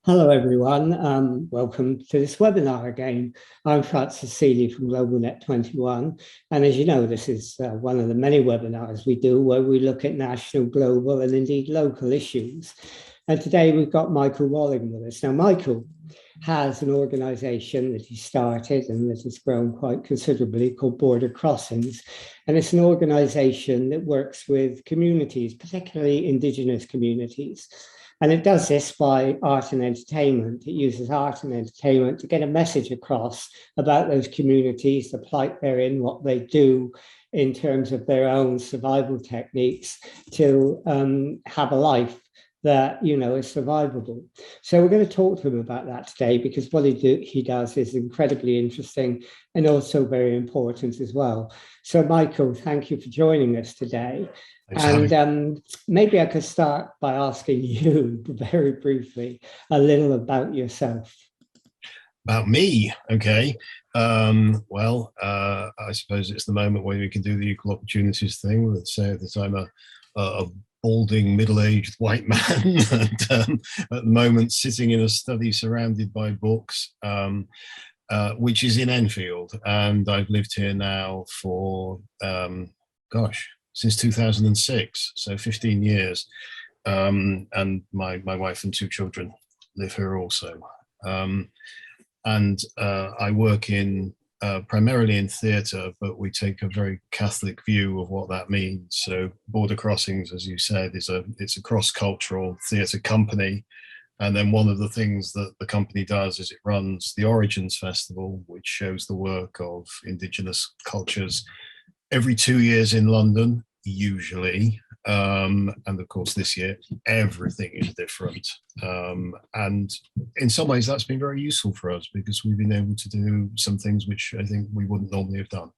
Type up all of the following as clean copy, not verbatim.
Hello, everyone. Welcome to this webinar again. I'm Francis Seeley from GlobalNet 21. And as you know, this is one of the many webinars we do where we look at national, global, and indeed local issues. And today we've got Michael Wailing with us. Now, Michael has an organisation that he started and that has grown quite considerably called Border Crossings. And it's an organisation that works with communities, particularly Indigenous communities. And it does this by art and entertainment. It uses art and entertainment to get a message across about those communities, the plight they're in, what they do in terms of their own survival techniques to have a life that, you know, is survivable. So we're going to talk to him about that today because what he does is incredibly interesting and also very important as well. So Michael, thank you for joining us today. And maybe I could start by asking you very briefly a little about yourself. About me, okay. I suppose it's the moment where we can do the equal opportunities thing. Let's say that I'm a balding, middle-aged white man and, at the moment sitting in a study surrounded by books, which is in Enfield. And I've lived here now for, since 2006, so 15 years. And my wife and two children live here also. I work in primarily in theatre, but we take a very Catholic view of what that means. So Border Crossings, as you said, it's a cross-cultural theatre company. And then one of the things that the company does is it runs the Origins Festival, which shows the work of Indigenous cultures every 2 years in London, usually. And of course, this year, everything is different. And in some ways, that's been very useful for us because we've been able to do some things which I think we wouldn't normally have done.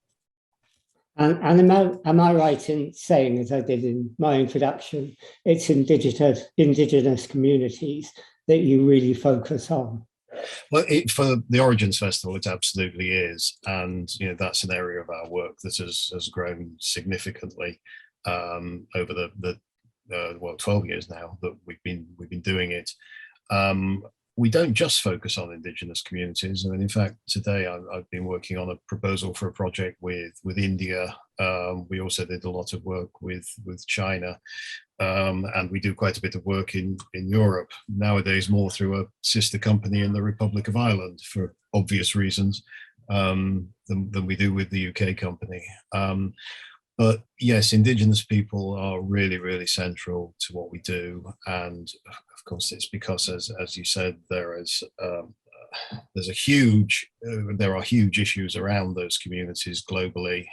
And am I right in saying, as I did in my introduction, it's indigenous communities that you really focus on? Well, for the Origins Festival, it absolutely is, and you know that's an area of our work that has grown significantly over the 12 years now that we've been doing it. We don't just focus on Indigenous communities. I mean, in fact, today I've been working on a proposal for a project with India. We also did a lot of work with China. And we do quite a bit of work in Europe nowadays, more through a sister company in the Republic of Ireland for obvious reasons than we do with the UK company. But yes, Indigenous people are really, really central to what we do. And of course, it's because, as you said, there are huge issues around those communities globally.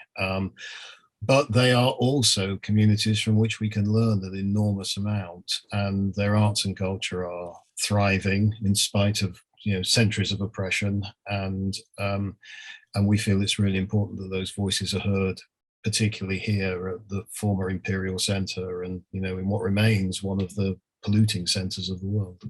But they are also communities from which we can learn an enormous amount, and their arts and culture are thriving in spite of centuries of oppression. And we feel it's really important that those voices are heard, particularly here at the former Imperial Centre, and in what remains one of the polluting centres of the world.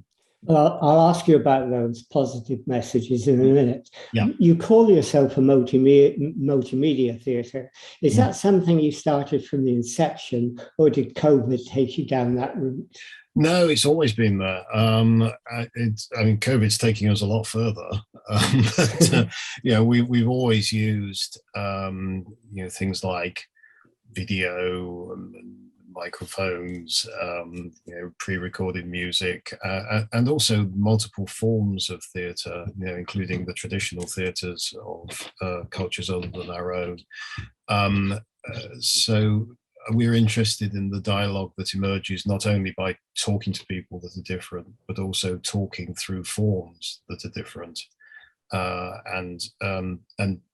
Well, I'll ask you about those positive messages in a minute. Yeah. You call yourself a multimedia theatre. Is that something you started from the inception, or did COVID take you down that route? No, it's always been there. COVID's taking us a lot further. But, we've always used, things like video and microphones, pre-recorded music, and also multiple forms of theatre, including the traditional theatres of cultures other than our own. So we're interested in the dialogue that emerges not only by talking to people that are different, but also talking through forms that are different.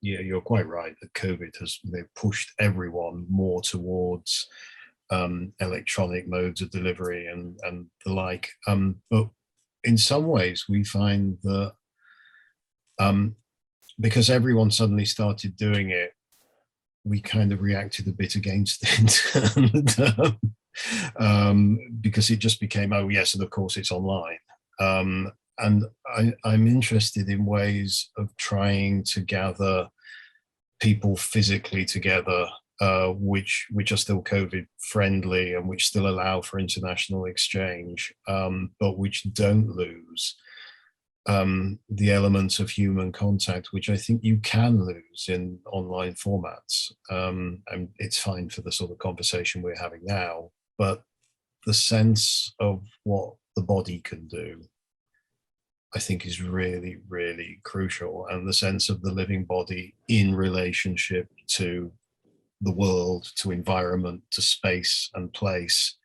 You're quite right that COVID has pushed everyone more towards electronic modes of delivery and the like. But in some ways, we find that because everyone suddenly started doing it, we kind of reacted a bit against it. Because it just became, oh yes, and of course it's online. And I'm interested in ways of trying to gather people physically together, which are still COVID friendly and which still allow for international exchange, but which don't lose the element of human contact, which I think you can lose in online formats. And it's fine for the sort of conversation we're having now, but the sense of what the body can do, I think, is really, really crucial. And the sense of the living body in relationship to the world, to environment, to space and place,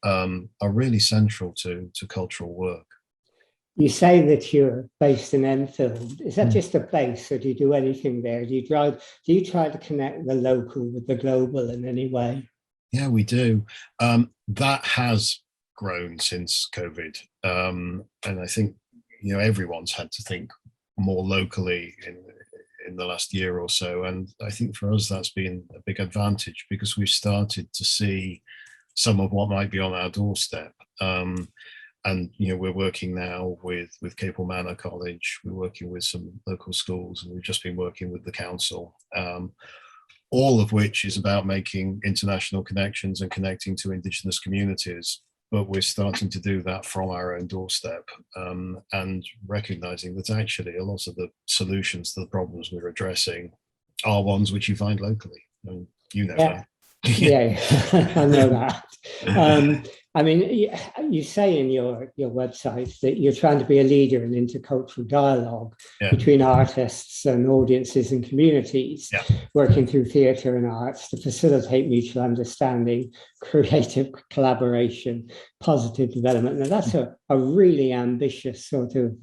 are really central to cultural work. You say that you're based in Enfield. Is that just a place, or do you do anything there? Do you try to connect the local with the global in any way? Yeah, we do. That has grown since COVID. And I think, everyone's had to think more locally in the last year or so. And I think for us, that's been a big advantage, because we've started to see some of what might be on our doorstep. And we're working now with Capel Manor College. We're working with some local schools, and we've just been working with the council, all of which is about making international connections and connecting to Indigenous communities. But we're starting to do that from our own doorstep, and recognizing that actually a lot of the solutions to the problems we're addressing are ones which you find locally. And that. Yeah, I know that. I mean, you say in your website that you're trying to be a leader in intercultural dialogue between artists and audiences and communities, working through theatre and arts to facilitate mutual understanding, creative collaboration, positive development. Now, that's a really ambitious sort of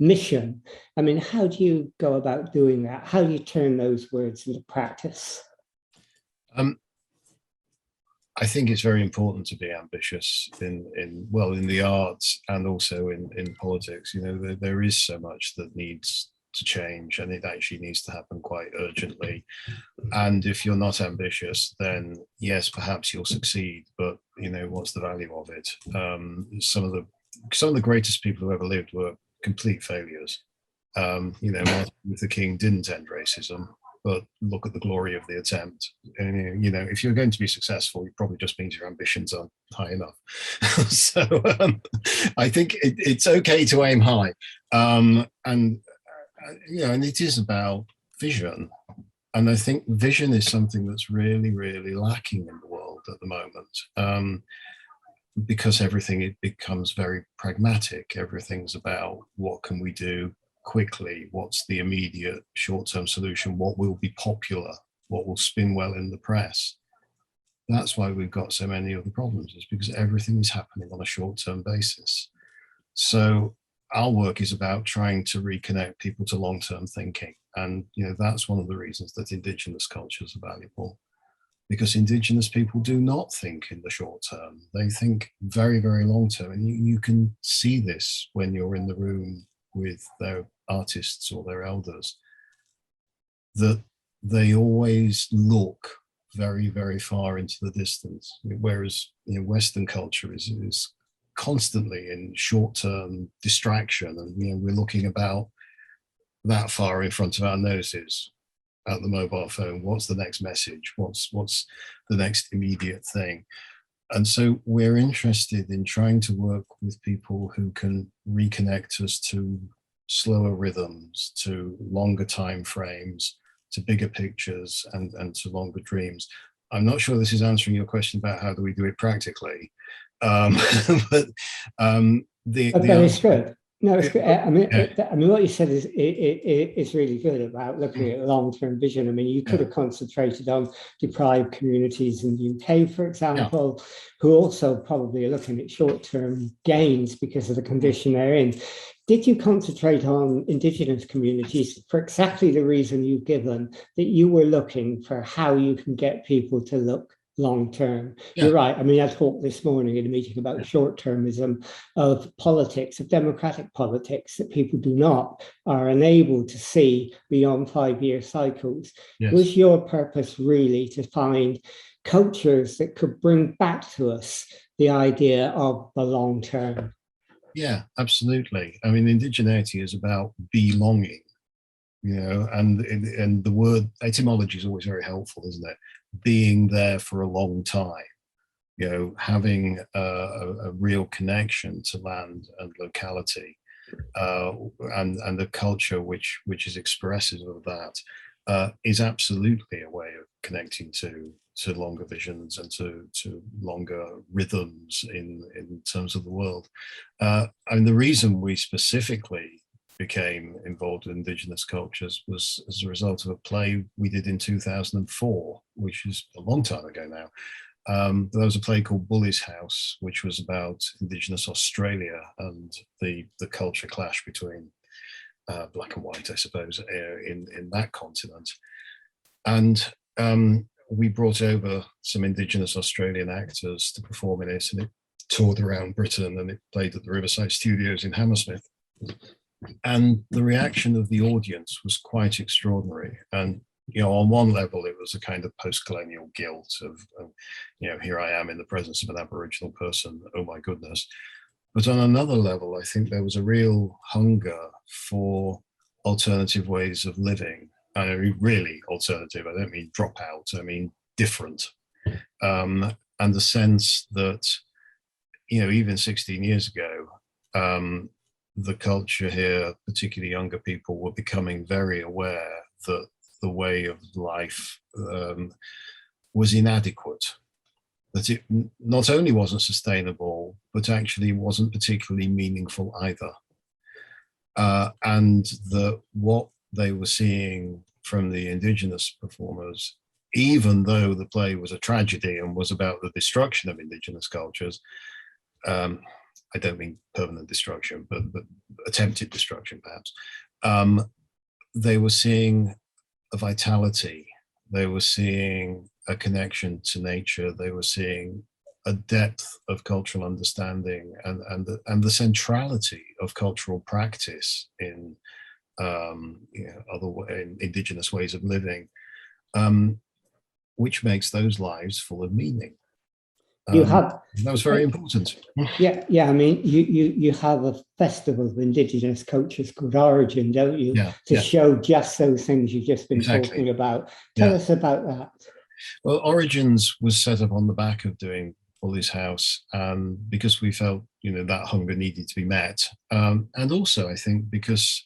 mission. I mean, how do you go about doing that? How do you turn those words into practice? I think it's very important to be ambitious in the arts and also in politics. There is so much that needs to change, and it actually needs to happen quite urgently. And if you're not ambitious, then yes, perhaps you'll succeed, but what's the value of it? Some of the greatest people who ever lived were complete failures. Martin Luther King didn't end racism, but look at the glory of the attempt. And, if you're going to be successful, it probably just means your ambitions aren't high enough. So I think it's okay to aim high. And it is about vision. And I think vision is something that's really, really lacking in the world at the moment. Because it becomes very pragmatic. Everything's about what can we do quickly, what's the immediate short-term solution, what will be popular, what will spin well in the press. That's why we've got so many of the problems, is because everything is happening on a short-term basis. So our work is about trying to reconnect people to long-term thinking. And that's one of the reasons that Indigenous cultures are valuable, because Indigenous people do not think in the short term. They think very, very long term. And you can see this when you're in the room with their artists or their elders, that they always look very, very far into the distance, whereas Western culture is constantly in short-term distraction, and we're looking about that far in front of our noses at the mobile phone. What's the next message? What's the next immediate thing? And so we're interested in trying to work with people who can reconnect us to slower rhythms, to longer time frames, to bigger pictures, and to longer dreams. I'm not sure this is answering your question about how do we do it practically, but it's good. No, it's good. I mean, what you said is really good about looking at long-term vision. I mean, you could have concentrated on deprived communities in the UK, for example, who also probably are looking at short-term gains because of the condition they're in. Did you concentrate on Indigenous communities for exactly the reason you've given, that you were looking for how you can get people to look long term? You're right. I mean, I talked this morning in a meeting about short termism of politics, of democratic politics, that people are unable to see beyond 5-year cycles. Was your purpose really to find cultures that could bring back to us the idea of the long term? Yeah, absolutely. I mean, indigeneity is about belonging, and the word etymology is always very helpful, isn't it? Being there for a long time, having a real connection to land and locality. and the culture which is expressive of that is absolutely a way of connecting to longer visions and to longer rhythms in terms of the world. And the reason we specifically became involved with Indigenous cultures was as a result of a play we did in 2004, which is a long time ago now. There was a play called Bully's House, which was about Indigenous Australia and the culture clash between black and white, I suppose, in that continent. And we brought over some Indigenous Australian actors to perform in it, and it toured around Britain, and it played at the Riverside Studios in Hammersmith. And the reaction of the audience was quite extraordinary. And on one level, it was a kind of post-colonial guilt of, here I am in the presence of an Aboriginal person, oh my goodness. But on another level, I think there was a real hunger for alternative ways of living. And I mean, really alternative, I don't mean drop out, I mean different. And the sense that, even 16 years ago, the culture here, particularly younger people, were becoming very aware that the way of life was inadequate, that it not only wasn't sustainable, but actually wasn't particularly meaningful either. And that what they were seeing from the Indigenous performers, even though the play was a tragedy and was about the destruction of Indigenous cultures, I don't mean permanent destruction, but attempted destruction, perhaps. They were seeing a vitality. They were seeing a connection to nature. They were seeing a depth of cultural understanding and the centrality of cultural practice in in Indigenous ways of living, which makes those lives full of meaning. That was very important. Yeah. I mean, you have a festival of Indigenous cultures called Origin, don't you? To show just those things you've just been talking about. Tell us about that. Well, Origins was set up on the back of doing Bully's House, because we felt that hunger needed to be met, and also I think because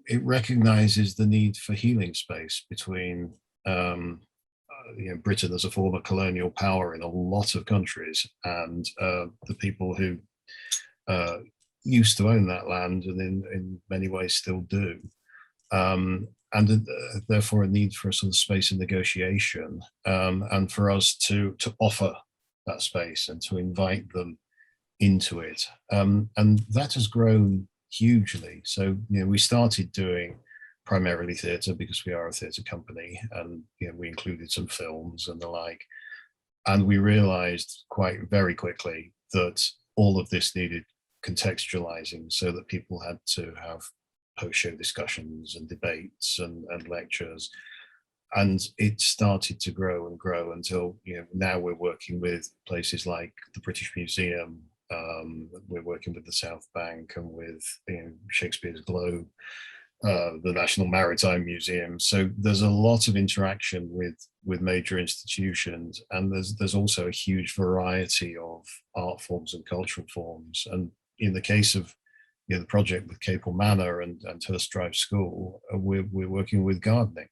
it recognizes the need for healing space between Britain as a former colonial power in a lot of countries, and the people who used to own that land and in many ways still do, and therefore a need for a sort of space of negotiation, and for us to offer that space and to invite them into it, and that has grown hugely. So we started doing primarily theatre because we are a theatre company, and we included some films and the like, and we realized quite very quickly that all of this needed contextualizing, so that people had to have post-show discussions and debates and lectures, and it started to grow and grow until now we're working with places like the British Museum, we're working with the South Bank and with Shakespeare's Globe, the National Maritime Museum. So there's a lot of interaction with major institutions, and there's also a huge variety of art forms and cultural forms. And in the case of the project with Capel Manor and Hurst Drive School, we're working with gardening,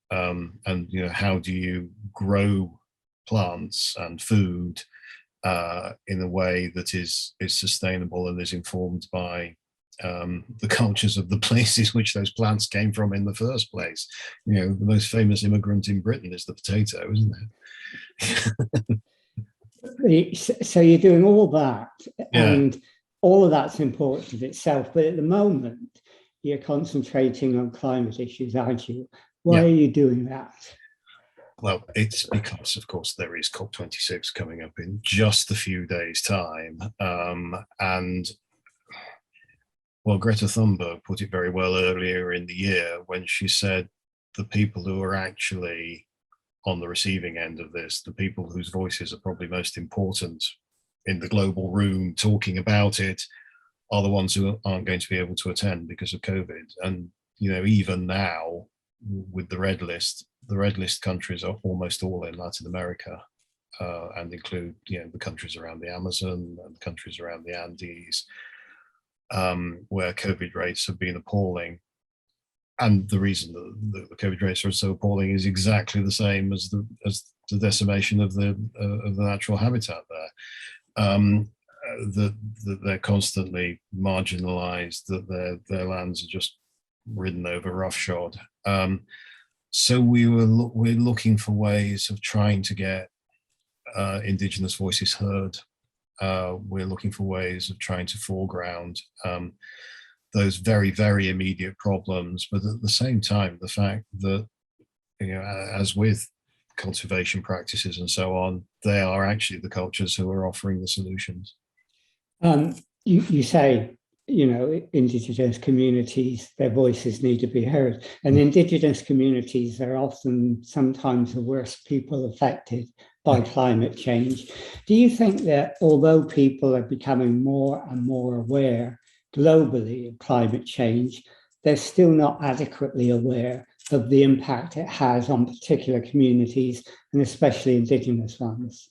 and how do you grow plants and food in a way that is sustainable and is informed by the cultures of the places which those plants came from in the first place. The most famous immigrant in Britain is the potato, isn't it? So you're doing all that, and all of that's important itself, but at the moment you're concentrating on climate issues, aren't you? Why are you doing that? Well, it's because, of course, there is COP26 coming up in just a few days' time, and well, Greta Thunberg put it very well earlier in the year when she said the people who are actually on the receiving end of this, the people whose voices are probably most important in the global room talking about it, are the ones who aren't going to be able to attend because of COVID. And, even now with the red list countries are almost all in Latin America, and include, the countries around the Amazon and the countries around the Andes. where COVID rates have been appalling. And the reason that the COVID rates are so appalling is exactly the same as the decimation of the natural habitat there. That they're constantly marginalised, that their lands are just ridden over roughshod. So we're looking for ways of trying to get Indigenous voices heard. We're looking for ways of trying to foreground those very, very immediate problems, but at the same time, the fact that, you know, as with conservation practices and so on, they are actually the cultures who are offering the solutions. You say, you know, Indigenous communities, their voices need to be heard. And Indigenous communities are often sometimes the worst people affected by climate change. Do you think that although people are becoming more and more aware globally of climate change, they're still not adequately aware of the impact it has on particular communities, and especially Indigenous ones?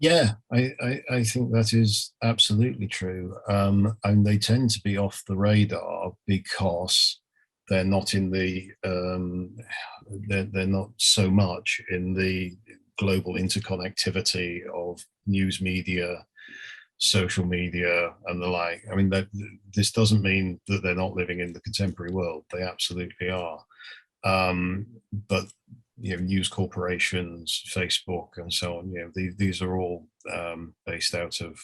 Yeah, I think that is absolutely true. And they tend to be off the radar because they're not in the, they're not so much in the global interconnectivity of news media, social media, and the like. I mean, this doesn't mean that they're not living in the contemporary world. They absolutely are. But you know, news corporations, Facebook, and so on. You know, these are all based out of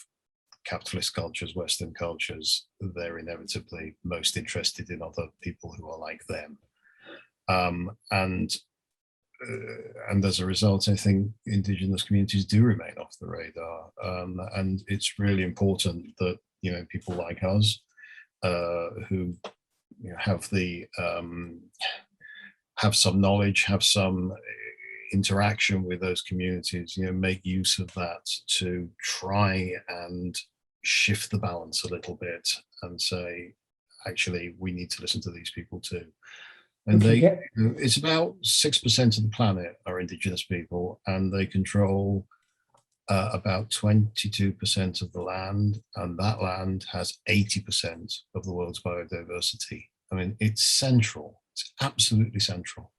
capitalist cultures, Western cultures. They're inevitably most interested in other people who are like them, and as a result, I think Indigenous communities do remain off the radar, and it's really important that, you know, people like us who, you know, have the have some knowledge, have some interaction with those communities, you know, make use of that to try and shift the balance a little bit and say, actually, we need to listen to these people too. And it's about 6% of the planet are Indigenous people, and they control about 22% of the land, and that land has 80% of the world's biodiversity. I mean, it's central. It's absolutely central.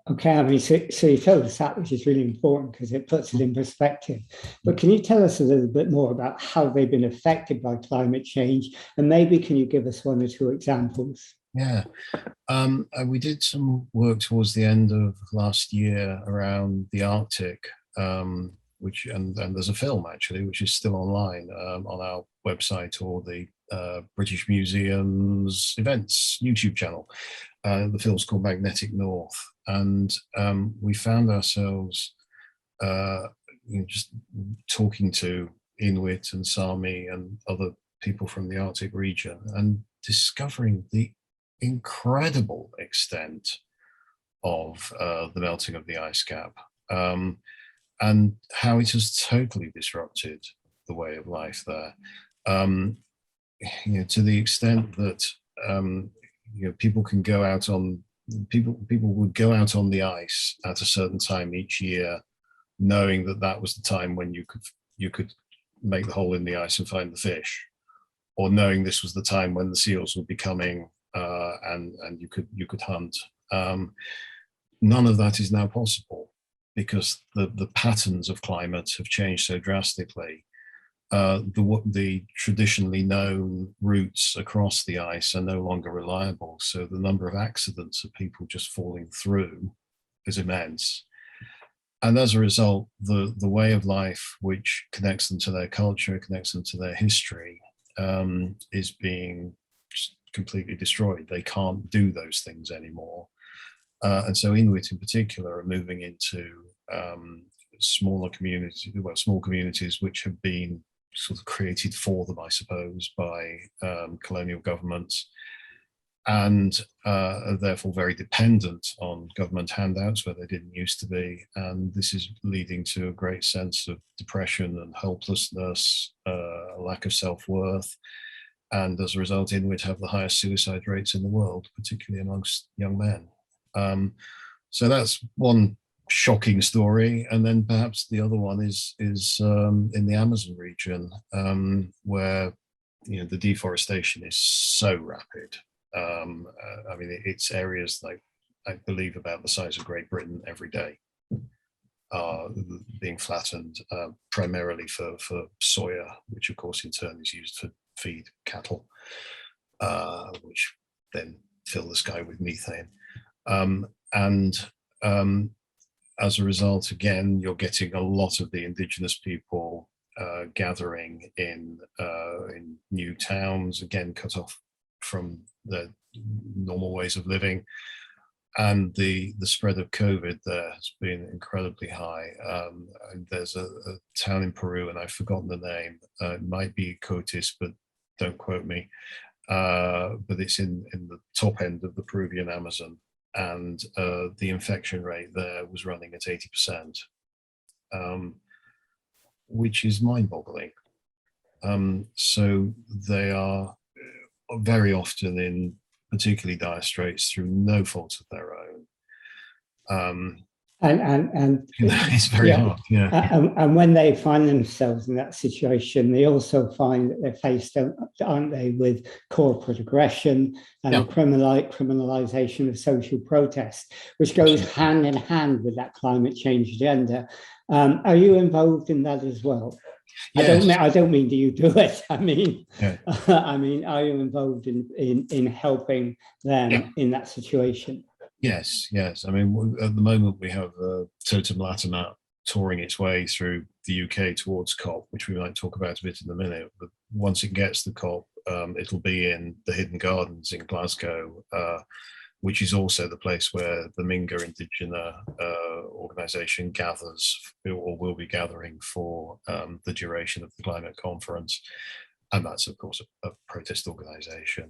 Okay, I mean, so you told us that, which is really important because it puts it in perspective. But can you tell us a little bit more about how they've been affected by climate change? And maybe can you give us one or two examples? Yeah, we did some work towards the end of last year around the Arctic, which and there's a film actually, which is still online on our website or the British Museum's events YouTube channel. The film's called Magnetic North, and we found ourselves you know, just talking to Inuit and Sami and other people from the Arctic region and discovering the incredible extent of the melting of the ice cap, and how it has totally disrupted the way of life there. You know, to the extent that you know, people can go out on people would go out on the ice at a certain time each year, knowing that that was the time when you could make the hole in the ice and find the fish, or knowing this was the time when the seals would be coming and you could hunt. None of that is now possible because the patterns of climate have changed so drastically. The traditionally known routes across the ice are no longer reliable, so the number of accidents of people just falling through is immense. And as a result, the way of life which connects them to their culture, connects them to their history, is being just completely destroyed. They can't do those things anymore. And so Inuit in particular are moving into small communities which have been sort of created for them, I suppose, by colonial governments, and are therefore very dependent on government handouts where they didn't used to be. And this is leading to a great sense of depression and helplessness, a lack of self-worth. And as a result, Inuit have the highest suicide rates in the world, particularly amongst young men. So that's one shocking story. And then perhaps the other one is in the Amazon region, where the deforestation is so rapid. I mean, it's areas like, I believe, about the size of Great Britain every day are being flattened, primarily for soya, which of course in turn is used to feed cattle, which then fill the sky with methane. And as a result, again, you're getting a lot of the indigenous people gathering in new towns, again cut off from their normal ways of living. And the spread of COVID there has been incredibly high. There's a town in Peru, and I've forgotten the name. It might be Cotis, but don't quote me. But it's in the top end of the Peruvian Amazon, and the infection rate there was running at 80%, which is mind-boggling. So they are very often in particularly dire straits through no fault of their own. And it's very hard. And when they find themselves in that situation, they also find that they're faced, aren't they, with corporate aggression and the criminalisation of social protest, which goes hand in hand with that climate change agenda. Are you involved in that as well? Yes. I don't mean do you do it. I mean, I mean, are you involved in helping them in that situation? Yes. I mean, at the moment we have Totem Latimat touring its way through the UK towards COP, which we might talk about a bit in a minute. But once it gets to COP, it'll be in the Hidden Gardens in Glasgow, which is also the place where the Minga Indigenous organisation gathers, or will be gathering, for the duration of the climate conference. And that's, of course, a protest organisation.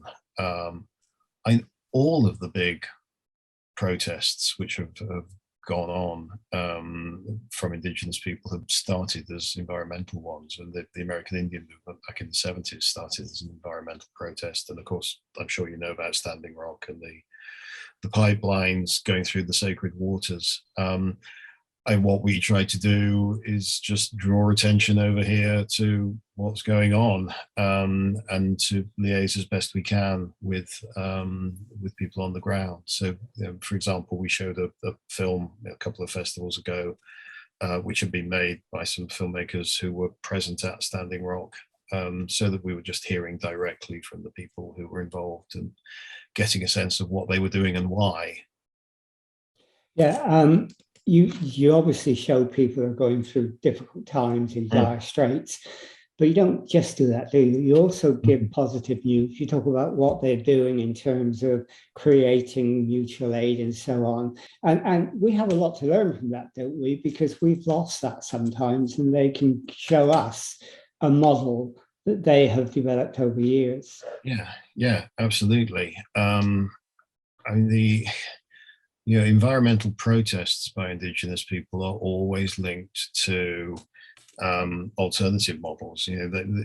All of the big protests which have gone on from Indigenous people have started as environmental ones, and the American Indian movement back in the 70s started as an environmental protest. And of course, I'm sure you know about Standing Rock and the pipelines going through the sacred waters. And what we try to do is just draw attention over here to what's going on, and to liaise as best we can with people on the ground. So, for example, we showed a film a couple of festivals ago, which had been made by some filmmakers who were present at Standing Rock, so that we were just hearing directly from the people who were involved and getting a sense of what they were doing and why. Yeah. You obviously show people are going through difficult times in dire straits, but you don't just do that, do you? You also give positive news. You talk about what they're doing in terms of creating mutual aid and so on. And we have a lot to learn from that, don't we? Because we've lost that sometimes, and they can show us a model that they have developed over years. Yeah, absolutely. I mean, environmental protests by Indigenous people are always linked to alternative models.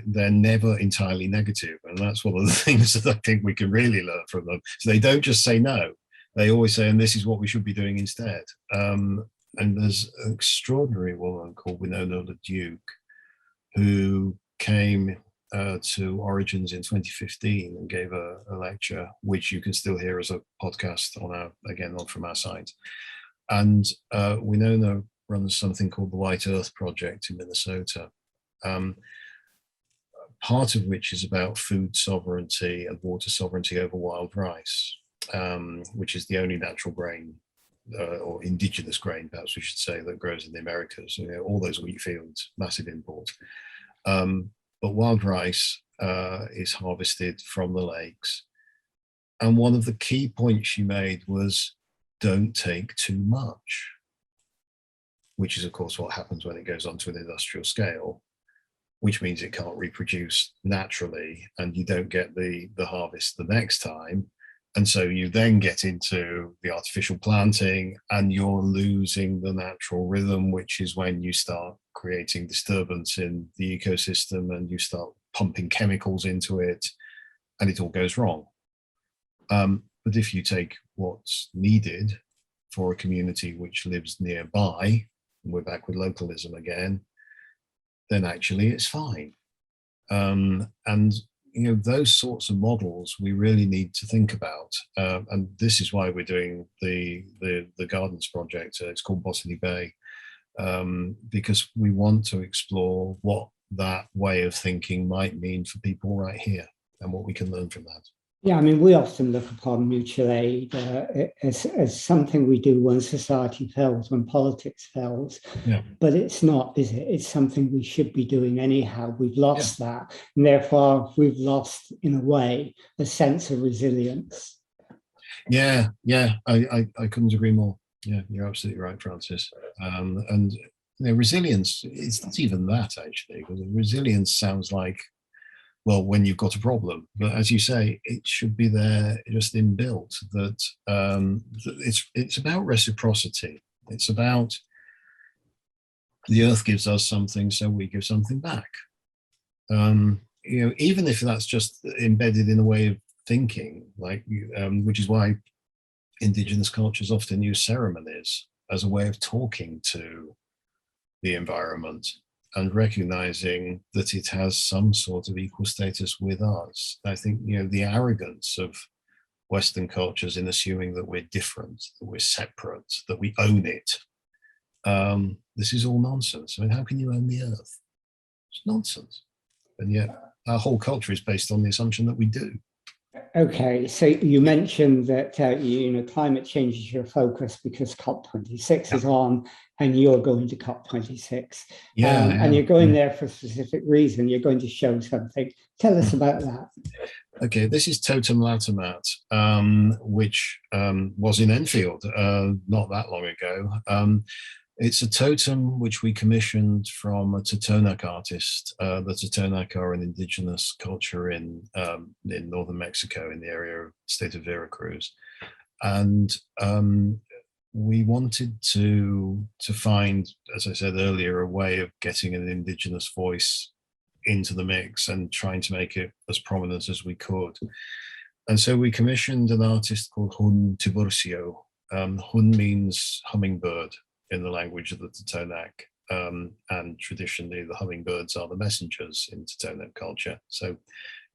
They're never entirely negative, and that's one of the things that I think we can really learn from them. So they don't just say no; they always say, "And this is what we should be doing instead." And there's an extraordinary woman called Winona the Duke who came to Origins in 2015 and gave a lecture, which you can still hear as a podcast from our site. And Winona runs something called the White Earth Project in Minnesota, part of which is about food sovereignty and water sovereignty over wild rice, which is the only natural grain, or indigenous grain, perhaps we should say, that grows in the Americas. All those wheat fields, massive import. But wild rice is harvested from the lakes. And one of the key points she made was, don't take too much, which is, of course, what happens when it goes on to an industrial scale, which means it can't reproduce naturally, and you don't get the harvest the next time. And so you then get into the artificial planting, and you're losing the natural rhythm, which is when you start creating disturbance in the ecosystem and you start pumping chemicals into it, and it all goes wrong. But if you take what's needed for a community which lives nearby, and we're back with localism again, then actually it's fine. And those sorts of models we really need to think about, and this is why we're doing the Gardens project. It's called Botany Bay, because we want to explore what that way of thinking might mean for people right here and what we can learn from that. Yeah, I mean, we often look upon mutual aid as something we do when society fails, when politics fails. Yeah. But it's not, is it? It's something we should be doing anyhow. We've lost that. And therefore, we've lost, in a way, a sense of resilience. Yeah, I couldn't agree more. Yeah, you're absolutely right, Francis. And resilience, it's not even that, actually, because resilience sounds like, well, when you've got a problem, but as you say, it should be there just inbuilt, that it's about reciprocity. It's about the earth gives us something, so we give something back. Even if that's just embedded in a way of thinking, like which is why Indigenous cultures often use ceremonies as a way of talking to the environment and recognizing that it has some sort of equal status with us. I think, the arrogance of Western cultures in assuming that we're different, that we're separate, that we own it. This is all nonsense. I mean, how can you own the earth? It's nonsense. And yet our whole culture is based on the assumption that we do. Okay, so you mentioned that climate change is your focus because COP26 is on, and you're going to COP26. And you're going there for a specific reason. You're going to show something. Tell us about that. Okay, this is Totem Latimat, which was in Enfield not that long ago. It's a totem which we commissioned from a Totonac artist. The Totonac are an indigenous culture in northern Mexico, in the area of state of Veracruz, and we wanted to find, as I said earlier, a way of getting an indigenous voice into the mix and trying to make it as prominent as we could. And so we commissioned an artist called Hun Tiburcio. Hun means hummingbird in the language of the Totonac, and traditionally the hummingbirds are the messengers in Totonac culture. So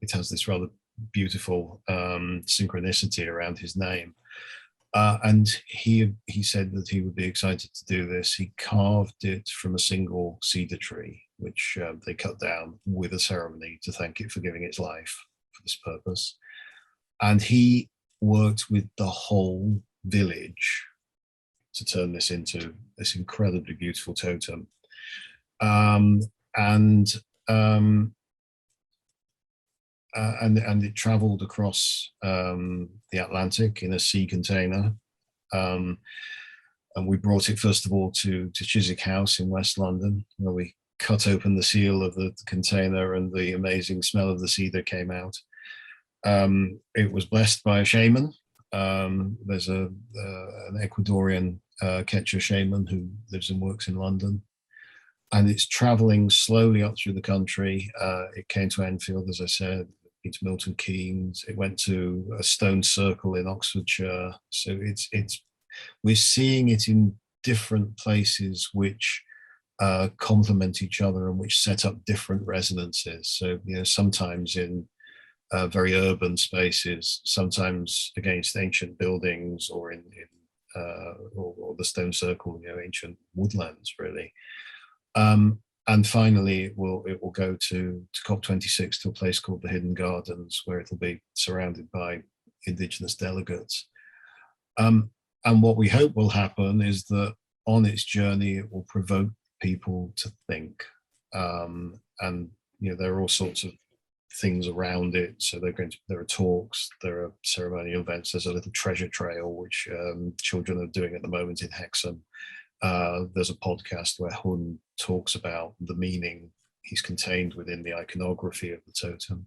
it has this rather beautiful synchronicity around his name. And he said that he would be excited to do this. He carved it from a single cedar tree, which they cut down with a ceremony to thank it for giving its life for this purpose. And he worked with the whole village to turn this into this incredibly beautiful totem. And it traveled across the Atlantic in a sea container. And we brought it, first of all, to Chiswick House in West London, where we cut open the seal of the container and the amazing smell of the cedar came out. It was blessed by a shaman. There's an Ecuadorian Quechua shaman who lives and works in London. And it's traveling slowly up through the country. It came to Enfield, as I said, into Milton Keynes. It went to a stone circle in Oxfordshire. So we're seeing it in different places which complement each other and which set up different resonances. So, sometimes in very urban spaces, sometimes against ancient buildings, or in the stone circle, ancient woodlands, really. And finally, it will go to COP26, to a place called the Hidden Gardens, where it'll be surrounded by Indigenous delegates. And what we hope will happen is that on its journey, it will provoke people to think. And there are all sorts of things around it. So there are talks, there are ceremonial events. There's a little treasure trail which children are doing at the moment in Hexham. There's a podcast where Hun talks about the meaning he's contained within the iconography of the totem.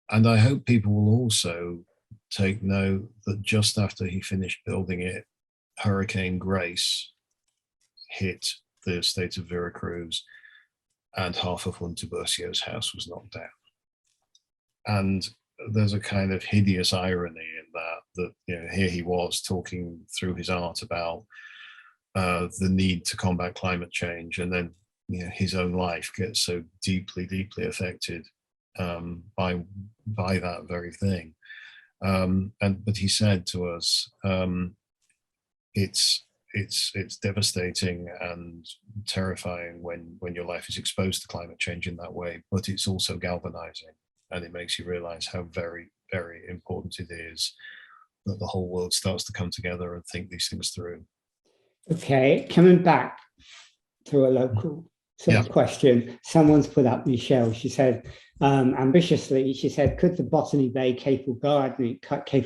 And I hope people will also take note that just after he finished building it, Hurricane Grace hit the state of Veracruz and half of Hun Tiburcio's house was knocked down. And there's a kind of hideous irony in that here he was talking through his art about the need to combat climate change, and then his own life gets so deeply, deeply affected by that very thing. But he said to us, it's devastating and terrifying when your life is exposed to climate change in that way, but it's also galvanizing, and it makes you realize how very, very important it is that the whole world starts to come together and think these things through. Okay, coming back to a local sort of question, someone's put up Michelle. She said, ambitiously, she said, could the Botany Bay Capel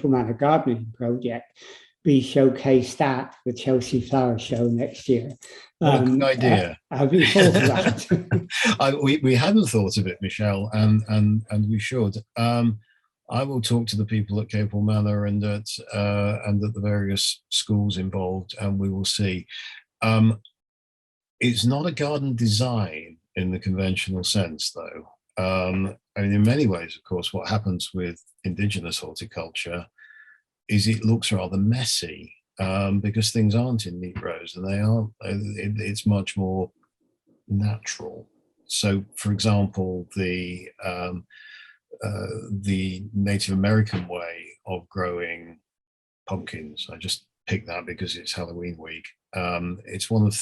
Manor gardening project be showcased at the Chelsea Flower Show next year? Good idea. Have you thought of that? We hadn't thought of it, Michelle, and we should. I will talk to the people at Capel Manor and at the various schools involved, and we will see. It's not a garden design in the conventional sense, though. I mean, in many ways, of course, what happens with Indigenous horticulture is it looks rather messy because things aren't in neat rows, and they aren't. It's much more natural. So, for example, the Native American way of growing pumpkins, I just picked that because it's Halloween week. It's one of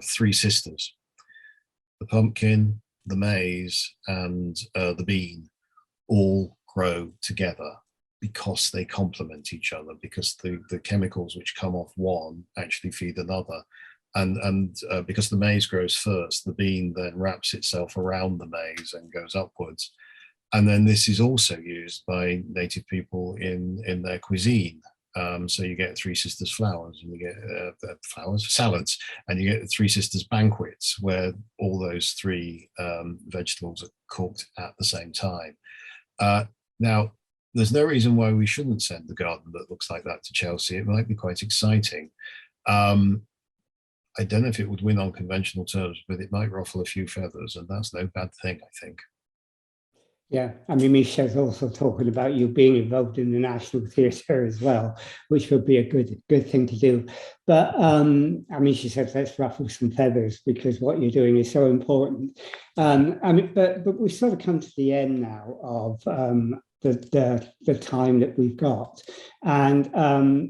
three sisters: the pumpkin, the maize, and the bean all grow together because they complement each other, because the chemicals which come off one actually feed another. And because the maize grows first, the bean then wraps itself around the maize and goes upwards. And then this is also used by native people in their cuisine. So you get Three Sisters flowers, and you get salads, and you get the Three Sisters banquets, where all those three vegetables are cooked at the same time. Now, there's no reason why we shouldn't send a garden that looks like that to Chelsea. It might be quite exciting. I don't know if it would win on conventional terms, but it might ruffle a few feathers, and that's no bad thing, I think. Yeah, I mean, Michelle's also talking about you being involved in the National Theatre as well, which would be a good thing to do. But I mean, she said, let's ruffle some feathers because what you're doing is so important. I mean, but we've sort of come to the end now of the time that we've got. And,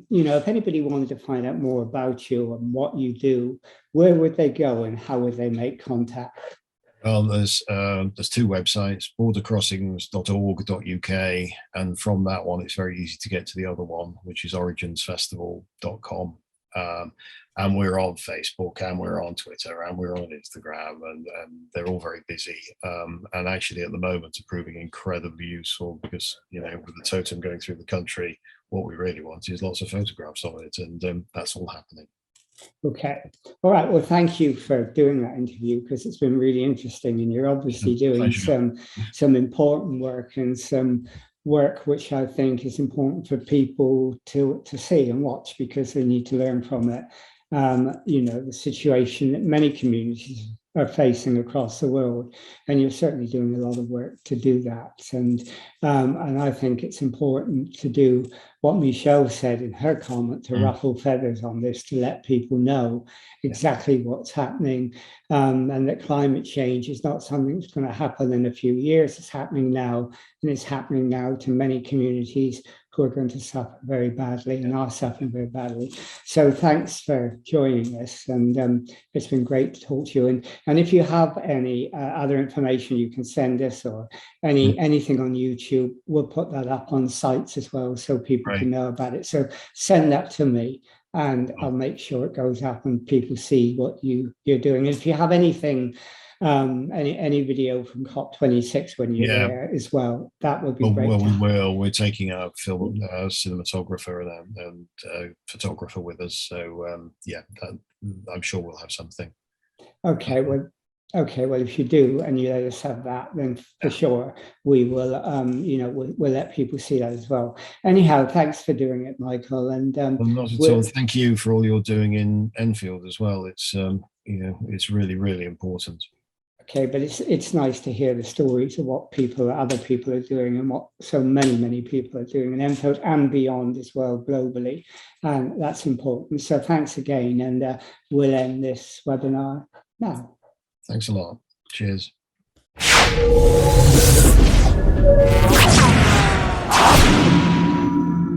you know, if anybody wanted to find out more about you and what you do, where would they go and how would they make contact? Well, there's two websites, bordercrossings.org.uk, and from that one, it's very easy to get to the other one, which is originsfestival.com. And we're on Facebook, and we're on Twitter, and we're on Instagram, and they're all very busy. And actually, at the moment, are proving incredibly useful because, you know, with the totem going through the country, what we really want is lots of photographs of it, and that's all happening. Okay. All right. Well, thank you for doing that interview because it's been really interesting, and you're obviously doing some important work and some work which I think is important for people to see and watch because they need to learn from it. You know, the situation that many communities are facing across the world, and you're certainly doing a lot of work to do that. And I think it's important to do what Michelle said in her comment, to ruffle feathers on this, to let people know exactly what's happening, and that climate change is not something that's going to happen in a few years. It's happening now, and it's happening now to many communities who are going to suffer very badly and are suffering very badly. So thanks for joining us, and it's been great to talk to you. And if you have any other information you can send us, or anything on YouTube, we'll put that up on sites as well so people can know about it. So send that to me, and I'll make sure it goes up and people see what you're doing. And if you have anything, any video from COP26 when you're there as well, that would be great. Well, we will. We're taking our film cinematographer and photographer with us. So I'm sure we'll have something. Okay. Well, if you do and you let us have that, then for sure we will. You know, we'll let people see that as well. Anyhow, thanks for doing it, Michael. And not at all. Thank you for all you're doing in Enfield as well. It's you know, it's really, really important. Okay, but it's nice to hear the stories of what other people are doing, and what so many people are doing in Enfield and beyond as well, globally, and that's important. So thanks again, and we'll end this webinar now. Thanks a lot. Cheers. you.